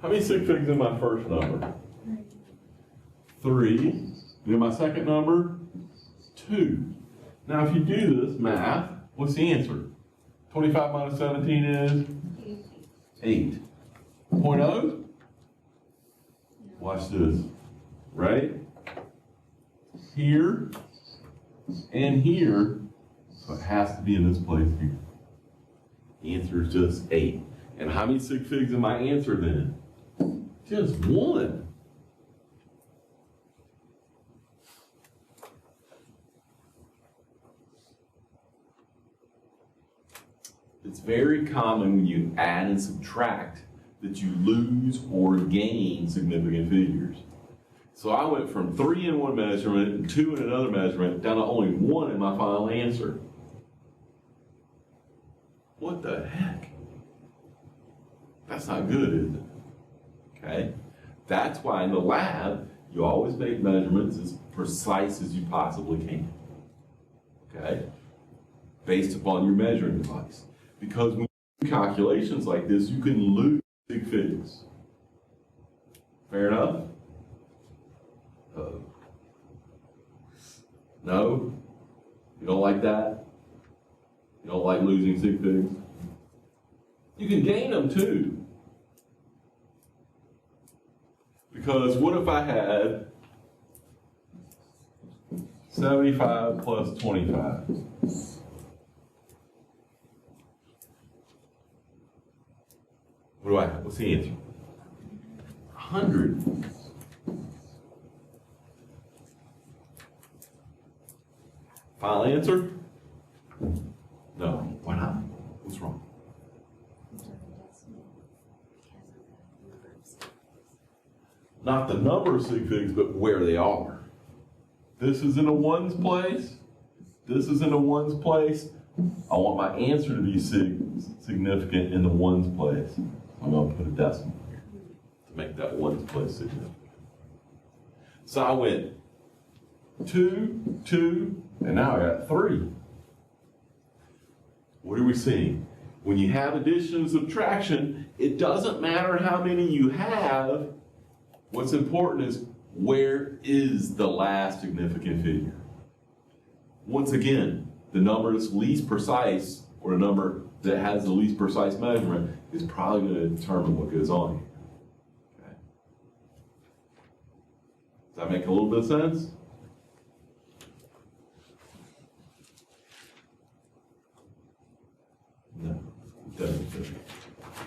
How many sig figs in my first number? 3. And in my second number? 2. Now if you do this math, what's the answer? 25 minus 17 is? 8. 0.0? Watch this. Right? Here and here. So it has to be in this place here. The answer is just 8. And how many sig figs in my answer then? Just 1. It's very common when you add and subtract that you lose or gain significant figures. So I went from 3 in one measurement and 2 in another measurement down to only 1 in my final answer. What the heck? That's not good, is it? Okay? That's why in the lab, you always make measurements as precise as you possibly can. Okay? Based upon your measuring device. Because when you do calculations like this, you can lose sig figs. Fair enough? No? You don't like that? You don't like losing sig figs? You can gain them too. Because what if I had 75 plus 25? What do I have? What's the answer? 100. Final answer? No. Why not? What's wrong? Not the number of sig figs, but where they are. This is in a ones place. This is in a ones place. I want my answer to be significant in the ones place. I'm going to put a decimal here to make that ones place significant. So I went 2, 2, and now I got 3. What are we seeing? When you have addition and subtraction, it doesn't matter how many you have. What's important is where is the last significant figure? Once again, the number that's least precise, or the number that has the least precise measurement, is probably going to determine what goes on here. Okay. Does that make a little bit of sense? No, it doesn't. Does it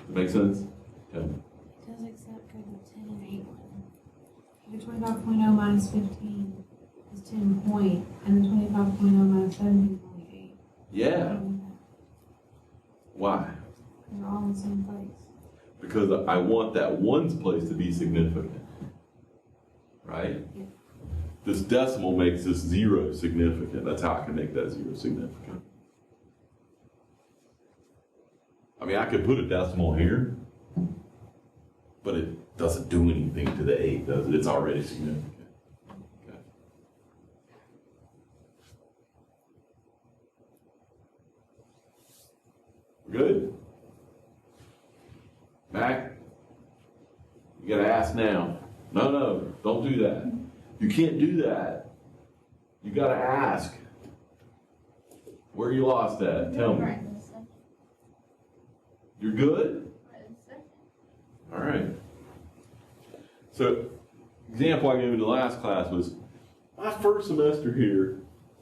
make sense? Tell me. It does except for the 10 and 8 one. The 25.0 minus 15 is 10 point, and the 25.0 minus 17 is only 8. Yeah. Why? They're all in the same place. Because I want that ones place to be significant. Right? Yeah. This decimal makes this 0 significant. That's how I can make that 0 significant. I mean, I could put a decimal here, but it doesn't do anything to the 8, does it? It's already significant. Okay. We're good? Mac? You gotta ask now. No, don't do that. You can't do that. You gotta ask. Where you lost at? Tell me. You're good? All right. So, example I gave in the last class was, my first semester here,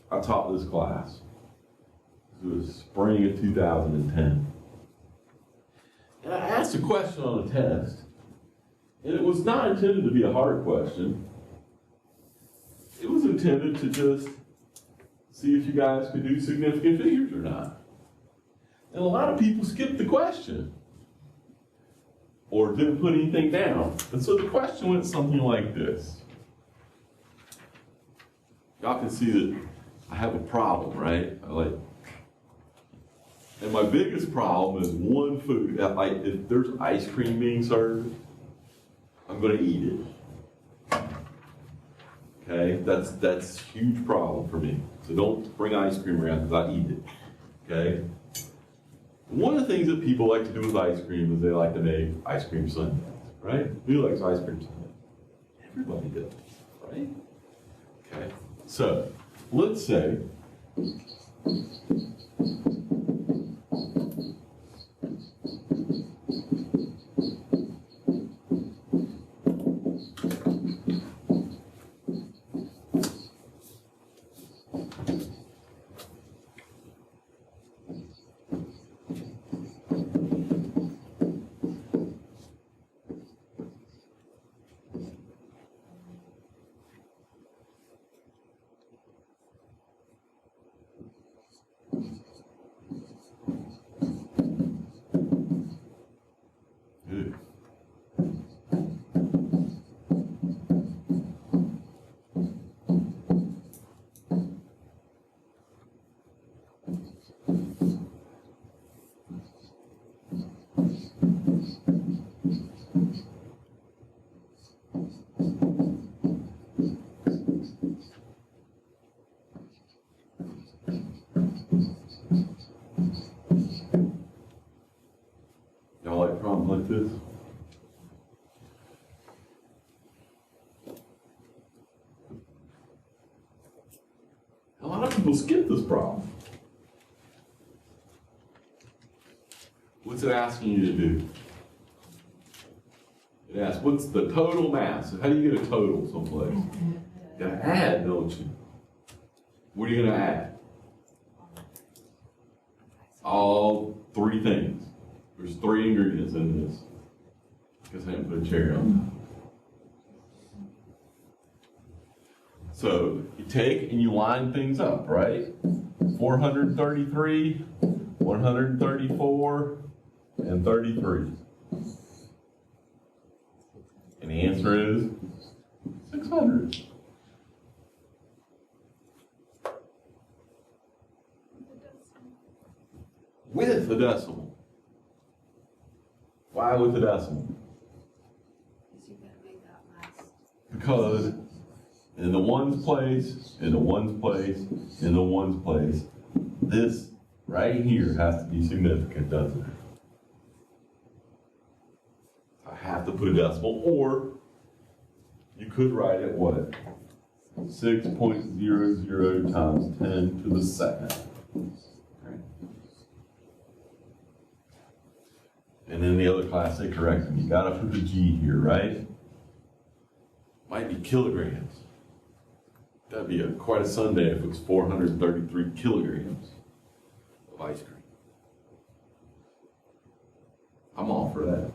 I taught this class. It was spring of 2010. And I asked a question on a test, and it was not intended to be a hard question. It was intended to just see if you guys could do significant figures or not. And a lot of people skipped the question or didn't put anything down. And so the question went something like this. Y'all can see that I have a problem, right? And my biggest problem is one food. If there's ice cream being served, I'm going to eat it. Okay, that's a huge problem for me. So don't bring ice cream around because I eat it. Okay. One of the things that people like to do with ice cream is they like to make ice cream sundaes, right? Who likes ice cream sundae? Everybody does, right? Okay, so let's say good. Y'all like problems like this? A lot of people skip this problem. What's it asking you to do? It asks, what's the total mass? So how do you get a total someplace? You gotta add, don't you? What are you gonna add? All three things. There's three ingredients in this. Because I didn't put a cherry on top. So you take and you line things up, right? 433, 134, and 33. And the answer is 600. With a decimal. Why with a decimal? Because in the ones place, in the ones place, in the ones place, this right here has to be significant, doesn't it? I have to put a decimal, or you could write it what? 6.00 times 10 to the second. Okay. And then the other class, they correct them. You gotta put the G here, right? Might be kilograms. That'd be quite a sundae if it was 433 kilograms of ice cream. I'm all for that.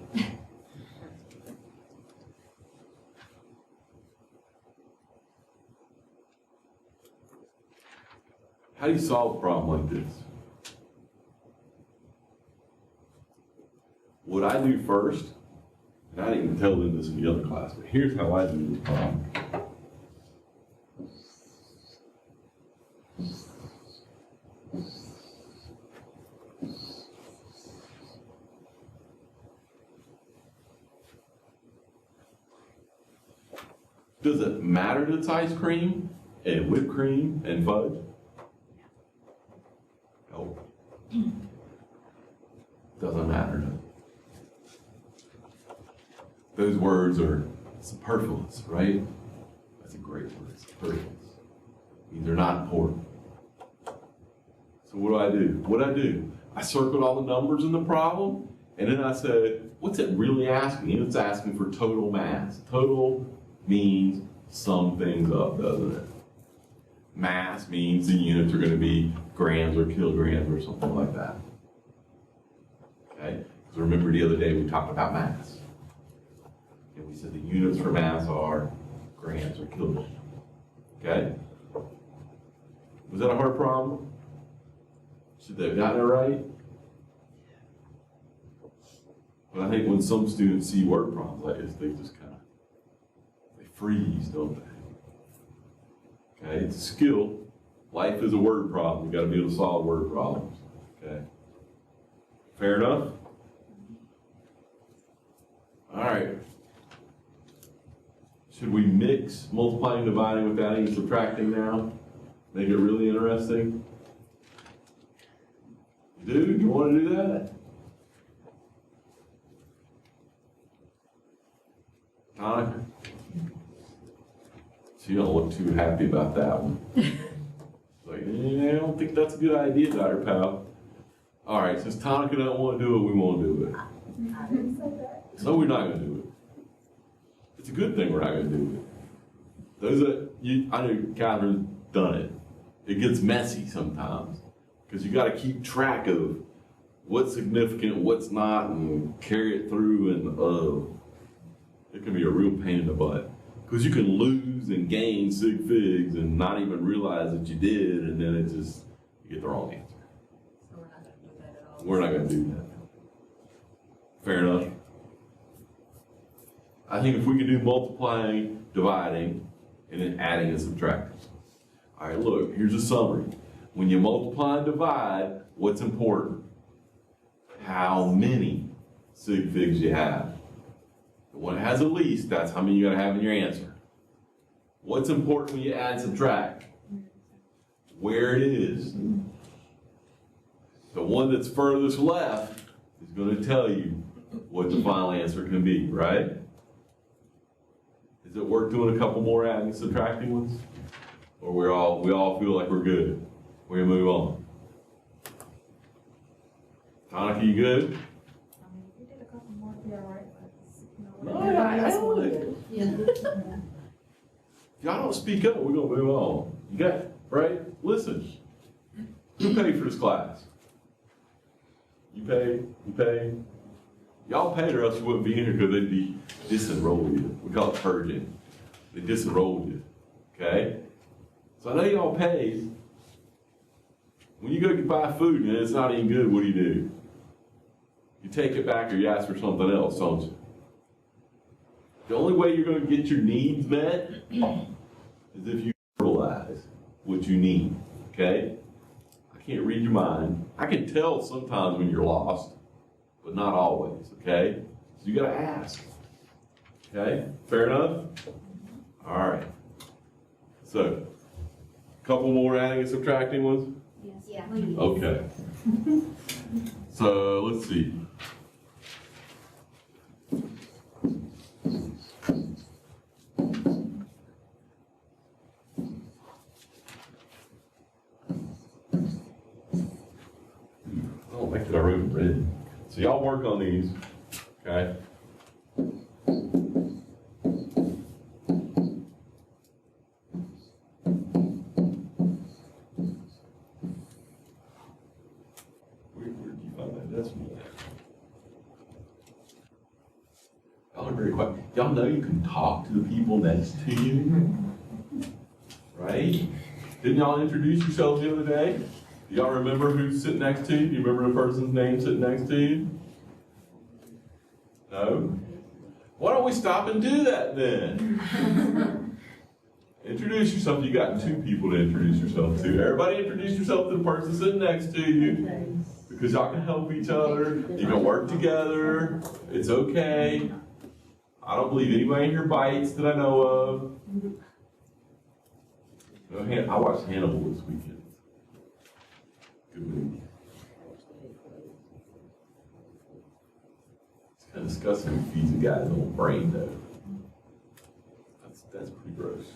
How do you solve a problem like this? What I do first, and I didn't even tell them this in the other class, but here's how I do this problem. Does it matter that it's ice cream and whipped cream and fudge? No. Doesn't matter. Those words are superfluous, right? That's a great word, superfluous. Means they're not important. So what do? What do? I circled all the numbers in the problem, and then I said, what's it really asking? It's asking for total mass. Total means sum things up, doesn't it? Mass means the units are going to be grams or kilograms or something like that. Okay? Because remember the other day we talked about mass. And we said the units for mass are grams or kilograms. Okay? Was that a hard problem? Should they have gotten it right? But I think when some students see word problems like this, they just kind of, they freeze, don't they? Okay, it's a skill. Life is a word problem. You got to be able to solve word problems. Okay? Fair enough? All right. Should we mix multiplying, dividing with adding and subtracting now? Make it really interesting? You want to do that? Tonica? She don't look too happy about that one. Like, I don't think that's a good idea, Dr. Powell. All right, since Tonica doesn't want to do it, we won't do it. I didn't say that. So we're not going to do it. It's a good thing we're not going to do it. Those that I know Catherine's done it. It gets messy sometimes because you got to keep track of what's significant, what's not, and carry it through. And it can be a real pain in the butt because you can lose and gain sig figs and not even realize that you did, and then you get the wrong answer. So we're not gonna do that at all. We're not going to do that. Fair enough. I think if we could do multiplying, dividing, and then adding and subtracting. All right, look, here's a summary. When you multiply and divide, what's important? How many sig figs you have. The one that has the least, that's how many you gotta have in your answer. What's important when you add and subtract? Where it is. The one that's furthest left is gonna tell you what the final answer can be, right? Is it worth doing a couple more adding and subtracting ones? Or we all feel like we're good? We're gonna move on. Tonica, you good? I mean, if we did a couple more, it'd be all right, but, No, whatever everybody else I wanna don't. do. Yeah. If y'all don't speak up, we're gonna move on. You got it, right? Listen. Who paid for this class? You paid? You paid? Y'all paid or else you wouldn't be in here because they'd be disenrolled you. We call it purging. They disenrolled you. Okay? So I know y'all paid. When you go to buy food and it's not even good, what do? You take it back or you ask for something else, don't you? The only way you're going to get your needs met is if you realize what you need, okay? I can't read your mind. I can tell sometimes when you're lost, but not always, okay? So you got to ask, okay? Fair enough? All right. So, a couple more adding and subtracting ones? Yes, Yeah. please. Okay. So, let's see. I don't think that I wrote it red. So y'all work on these, okay? Where did you find that decimal at? Y'all are very quiet. Y'all know you can talk to the people next to you, right? Didn't y'all introduce yourselves the other day? Do y'all remember who's sitting next to you? Do you remember the person's name sitting next to you? No? Why don't we stop and do that then? Introduce yourself. You got two people to introduce yourself to. Everybody introduce yourself to the person sitting next to you. Because y'all can help each other. You can work together. It's okay. I don't believe anybody in here bites that I know of. I watched Hannibal this weekend. Good movie. It's kind of disgusting when he feeds a guy his own brain, though. That's pretty gross.